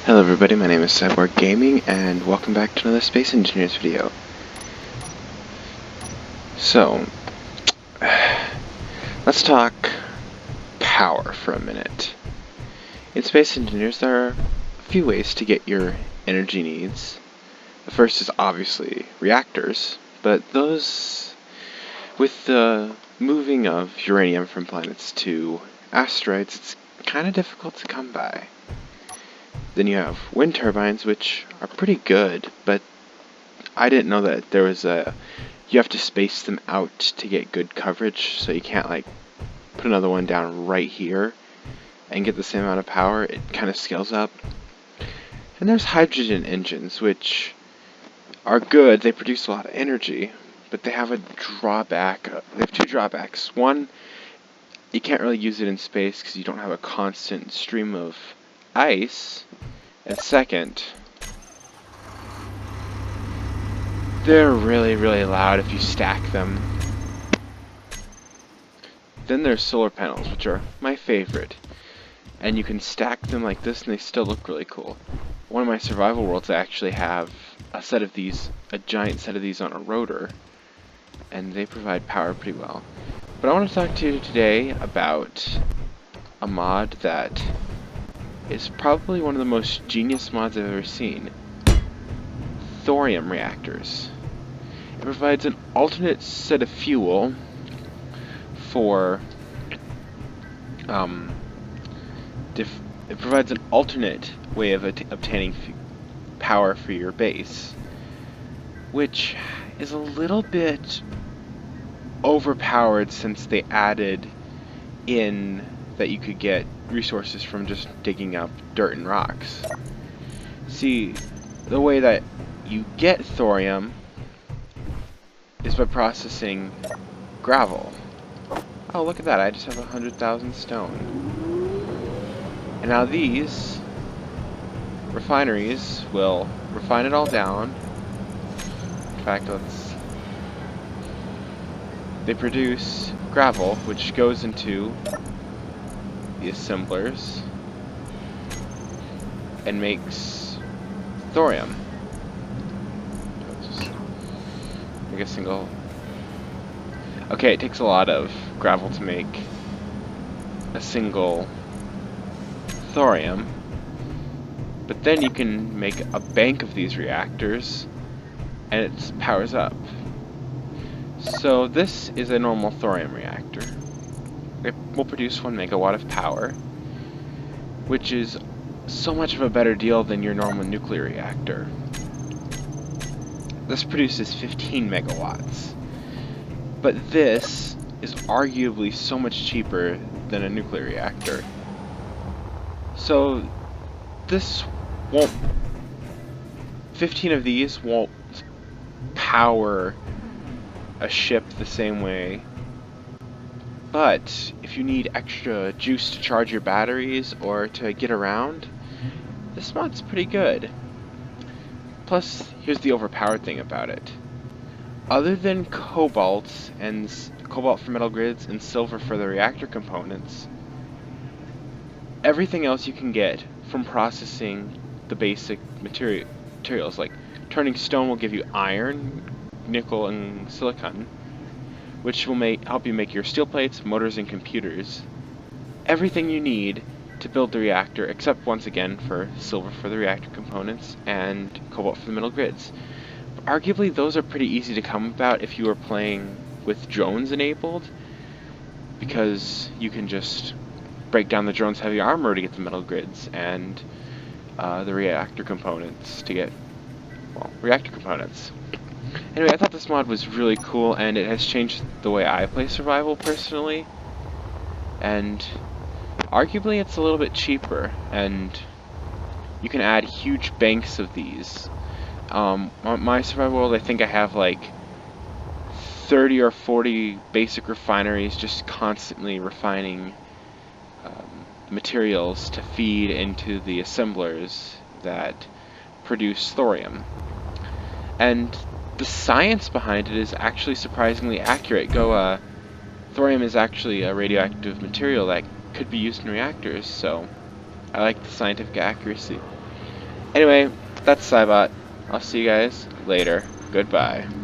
Hello everybody, my name is Cyborg Gaming, and welcome back to another Space Engineers video. So, let's talk power for a minute. In Space Engineers, there are a few ways to get your energy needs. The first is obviously reactors, but those, with the moving of uranium from planets to asteroids, it's kind of difficult to come by. Then you have wind turbines, which are pretty good, but I didn't know that there was you have to space them out to get good coverage, so you can't like put another one down right here and get the same amount of power. It kind of scales up. And there's hydrogen engines, which are good. They produce a lot of energy, but they have a drawback. They have two drawbacks. One, you can't really use it in space because you don't have a constant stream of ice. And second, they're really, really loud if you stack them. Then there's solar panels, which are my favorite. And you can stack them like this and they still look really cool. One of my survival worlds, I actually have a set of these, a giant set of these on a rotor. And they provide power pretty well. But I want to talk to you today about a mod that is probably one of the most genius mods I've ever seen. Thorium reactors. It provides an alternate set of fuel for it provides an alternate way of obtaining power for your base, which is a little bit overpowered since they added in that you could get resources from just digging up dirt and rocks. See, the way that you get thorium is by processing gravel. Oh, look at that, I just have 100,000 stone. And now these refineries will refine it all down. In fact, they produce gravel, which goes into the assemblers and makes thorium. Just make a single. Okay, it takes a lot of gravel to make a single thorium, but then you can make a bank of these reactors and it powers up. So this is a normal thorium reactor. It will produce 1 megawatt of power, which is so much of a better deal than your normal nuclear reactor. This produces 15 megawatts, but this is arguably so much cheaper than a nuclear reactor. So this won't, 15 of these won't power a ship the same way, but if you need extra juice to charge your batteries or to get around, this mod's pretty good. Plus, here's the overpowered thing about it. Other than cobalt for metal grids and silver for the reactor components, everything else you can get from processing the basic materials, like turning stone will give you iron, nickel, and silicon, which will help you make your steel plates, motors, and computers. Everything you need to build the reactor, except once again for silver for the reactor components and cobalt for the metal grids. But arguably, those are pretty easy to come about if you are playing with drones enabled, because you can just break down the drone's heavy armor to get the metal grids and the reactor components to get, well, reactor components. Anyway, I thought this mod was really cool, and it has changed the way I play survival personally. And arguably, it's a little bit cheaper, and you can add huge banks of these. On my survival world, I think I have like 30 or 40 basic refineries just constantly refining materials to feed into the assemblers that produce thorium. And the science behind it is actually surprisingly accurate. Thorium is actually a radioactive material that could be used in reactors, so I like the scientific accuracy. Anyway, that's Cybot. I'll see you guys later. Goodbye.